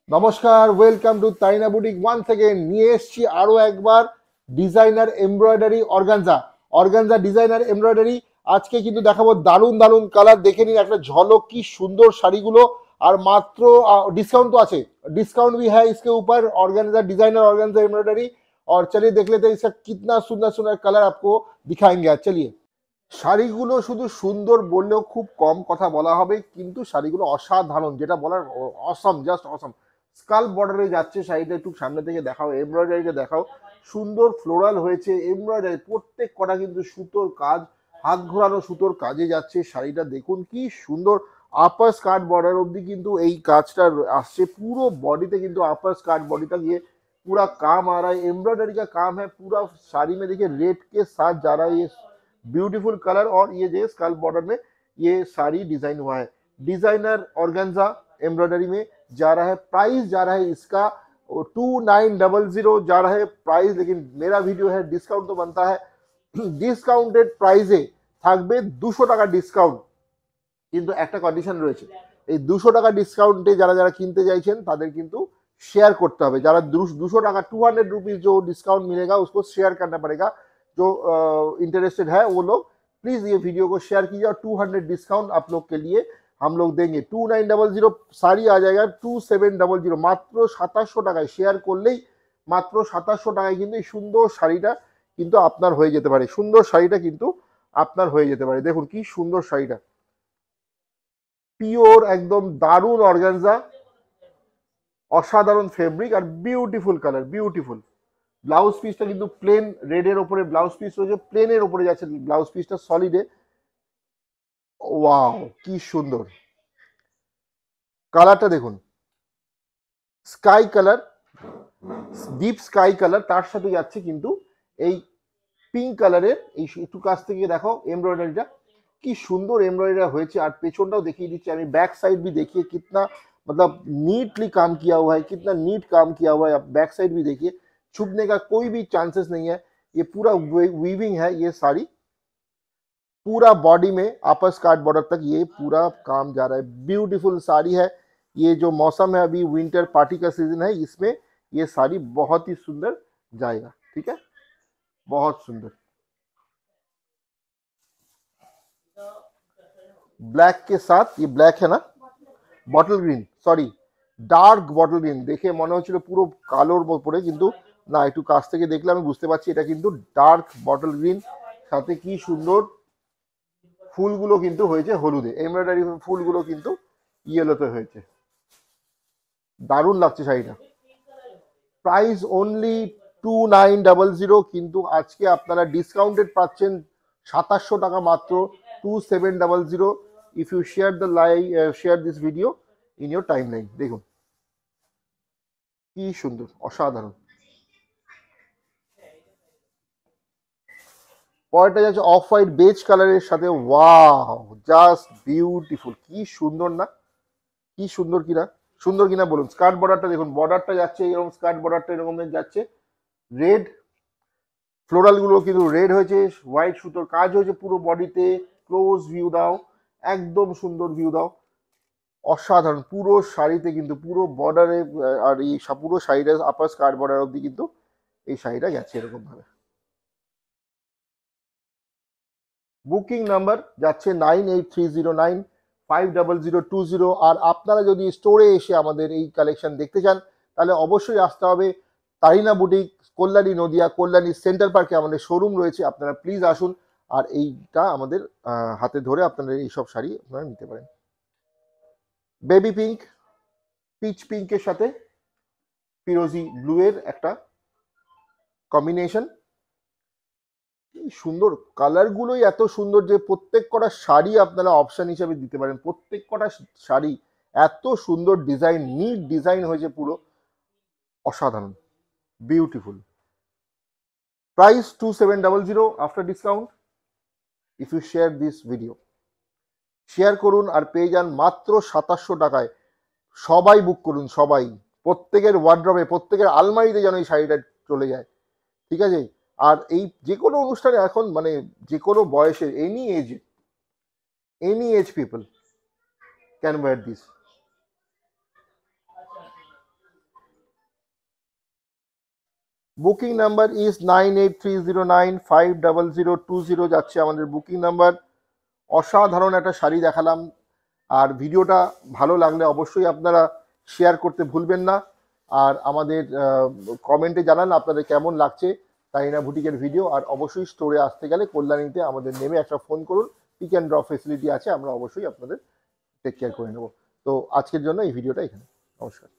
নমস্কার, welcome to তারিনা boutique one থেকে নিয়ে এসছি আরো একবার designer embroidery organza designer embroidery. আজকে কিন্তু দেখাবো দারুণ দারুণ কালার। দেখে নিন একটা ঝলক, কি সুন্দর শাড়িগুলো। আর মাত্র डिस्काउंट तो আছে, डिस्काउंट भी है इसके ऊपर। Organza designer organza embroidery. और चलिए देख लेते हैं इसका कितना सुंदर सुंदर कलर आपको दिखाएंगे आज। चलिए, শাড়িগুলো শুধু সুন্দর বললেও খুব কম কথা বলা হবে, কিন্তু শাড়িগুলো অসাধারণ, যেটা বলার অসম, জাস্ট অসম। স্কাল বর্ডারে যাচ্ছে শাড়িটা, একটু সামনে থেকে দেখাও, এমব্রয়ডারিটা দেখাও। সুন্দর ফ্লোরাল হয়েছে এমব্রয়ডারি, প্রত্যেক কটা কিন্তু সুতোর কাজ, হাত ঘোরানো সুতোর কাজে যাচ্ছে শাড়িটা। দেখুন কি সুন্দর। আপার স্কার্ট বর্ডার অবধি কিন্তু এই কাজটা আসছে, পুরো बॉडी কিন্তু अपर स्कर्ट बॉडी तक ये पूरा काम आ रहा है, एम्ब्रॉयडरी का काम है पूरा साड़ी में। देखिए रेड के साथ जा रहा है ये ब्यूटीफुल कलर, और ये जो स्कल बॉर्डर में ये साड़ी डिजाइन हुआ है। डिजाइनर ऑर्गेन्जा एम्ब्रॉयडरी में जा रहा है। प्राइस जा रहा है इसका 2900 जा रहा है प्राइस। लेकिन मेरा वीडियो है, डिस्काउंट तो बनता है। ডিসকাউন্টেড প্রাইসে থাকবে 200 টাকা ডিসকাউন্ট, কিন্তু একটা কন্ডিশন রয়েছে। এই 200 টাকা ডিসকাউন্টে যারা যারা কিনতে চাইছেন তাদের কিন্তু शेयर करते হবে। যারা 200 টাকা 200 रुपीज जो डिस्काउंट मिलेगा उसको शेयर करना पड़ेगा। जो इंटरेस्टेड है वो लोग प्लीज ये वीडियो को शेयर कीजिए, और 200 डिस्काउंट आप लोग के लिए हम लोग देंगे। 2900 শাড়ি आ जाएगा 2700, মাত্র 2700 টাকায় শেয়ার করলেই মাত্র 2700 টাকায় কিন্তু এই সুন্দর শাড়িটা কিন্তু আপনার হয়ে যেতে পারে। সুন্দর শাড়িটা কিন্তু আপনার হয়ে যেতে পারে। দেখুন কি সুন্দর শাড়িটা, পিওর একদম দারুণ অর্গানজা, অসাধারণ ফেব্রিক আর বিউটিফুল কালার, বিউটিফুল। ব্লাউজ পিসটা কিন্তু প্লেন রেডের ওপরে ব্লাউজ পিস রয়েছে, প্লেনের ওপরে যাচ্ছে ব্লাউজ পিসটা সলিডে। ওয়াও কি সুন্দর কালারটা দেখুন, sky colour, deep sky colour, তার সাথে যাচ্ছে কিন্তু এই পিঙ্ক কালারের। এই একটু কাছ থেকে দেখো এমব্রয়ডারিটা, কি সুন্দর एम्ब्रॉयडरी হয়েছে। আর পেছনটাও দেখিয়ে দিচ্ছি আমি, बैक साइड भी देखिए कितना मतलब नीटली काम किया हुआ है, कितना नीट काम किया हुआ है। आप बैक साइड भी देखिए, छुपने का कोई भी चांसेस नहीं है। ये पूरा वीविंग है ये साड़ी, पूरा बॉडी में अपर स्कर्ट बॉर्डर तक ये पूरा काम जा रहा है। ब्यूटीफुल साड़ी है। ये जो मौसम है अभी विंटर पार्टी का सीजन है, इसमें ये साड़ी बहुत ही सुंदर जाएगा। ठीक है, बहुत सुंदर। ब्लैक के साथ, ये ब्लैक है ना, bottle green, sorry dark bottle green. দেখে মনে হচ্ছিল পুরো কালোর উপরে, কিন্তু না, একটু কাছ থেকে দেখলে আমি বুঝতে পারছি এটা কিন্তু ডার্ক বটল গ্রিন। সাথে কি সুন্দর ফুলগুলো কিন্তু হয়েছে হলুদে, এমব্রয়ডারি ফুলগুলো কিন্তু ইয়েলোতে হয়েছে। দারুণ লাগছে শাড়িটা। প্রাইস অনলি 2900, কিন্তু আজকে আপনারা ডিসকাউন্টেড পাচ্ছেন 2700 টাকা মাত্র, 2700 if you share the share this video in your timeline। দেখুন কি সুন্দর, অসাধারণ। পরেরটা যাচ্ছে অফ হোয়াইট বেজ কালারের সাথে, ওয়াও জাস্ট বিউটিফুল। কি সুন্দর না, কি সুন্দর কিনা, সুন্দর কিনা বলুন। স্কার্ট বর্ডারটা দেখুন, বর্ডারটা যাচ্ছে এরকম, স্কার্ট বর্ডারটা এরকম যাচ্ছে রেড, ফ্লোরাল গুলো কিন্তু রেড হয়েছে, হোয়াইট সুতোর কাজ হয়েছে পুরো বডিতে। ক্লোজ ভিউ দাও, একদম সুন্দর ভিউ দাও, অসাধারণ। পুরো শাড়িতে কিন্তু পুরো বর্ডারে, আর এই পুরো শাড়িটা আপার স্কার্ট বর্ডার অবধি কিন্তু এই শাড়িটা গেছে এরকম ভাবে। বুকিং নাম্বার যাচ্ছে 9830950020। আর আপনারা যদি স্টোরে এসে আমাদের এই কালেকশন দেখতে চান তাহলে অবশ্যই আসতে হবে তারিনা বুটিক, কল্যাণী নদিয়া, কল্যাণী সেন্টার পার্কে আমাদের শোরুম রয়েছে। আপনারা প্লিজ আসুন, আর এইটা আমাদের হাতে ধরে আপনারা এইসব শাড়ি আপনারা নিতে পারেন। বেবি পিঙ্ক, পিচ পিঙ্কের সাথে ফিরোজি ব্লু এর একটা কম্বিনেশন। সুন্দর কালার গুলোই এত সুন্দর যে প্রত্যেক কটা শাড়ি আপনারা অপশন হিসেবে দিতে পারেন। প্রত্যেক কটা শাড়ি এত সুন্দর ডিজাইন, নিট ডিজাইন হয়েছে পুরো, অসাধারণ, beautiful. Price 2700 after discount. If you share this video, share করুন আর পেয়ে যান মাত্র 2700 টাকায়। সবাই বুক করুন, সবাই, প্রত্যেকের ওয়ার্ড্রবে, প্রত্যেকের আলমারিতে যেন এই শাড়িটা চলে যায়। ঠিক আছে, আর এই যে কোনো অনুষ্ঠানে এখন মানে যে কোনো বয়সের, any age people can wear this. Booking number is 9830950020 যাচ্ছে আমাদের বুকিং নাম্বার। অসাধারণ একটা শাড়ি দেখালাম, আর ভিডিওটা ভালো লাগলে অবশ্যই আপনারা শেয়ার করতে ভুলবেন না। আর আমাদের কমেন্টে জানান আপনাদের কেমন লাগছে তাইনা বুটিকের ভিডিও। আর অবশ্যই স্টোরে আসতে গেলে কল্যাণীতে আমাদের নেমে একটা ফোন করুন, পিক অ্যান্ড ড্রপ ফেসিলিটি আছে, আমরা অবশ্যই আপনাদের টেক কেয়ার করে নেব। তো আজকের জন্য এই ভিডিওটা এখানে, নমস্কার।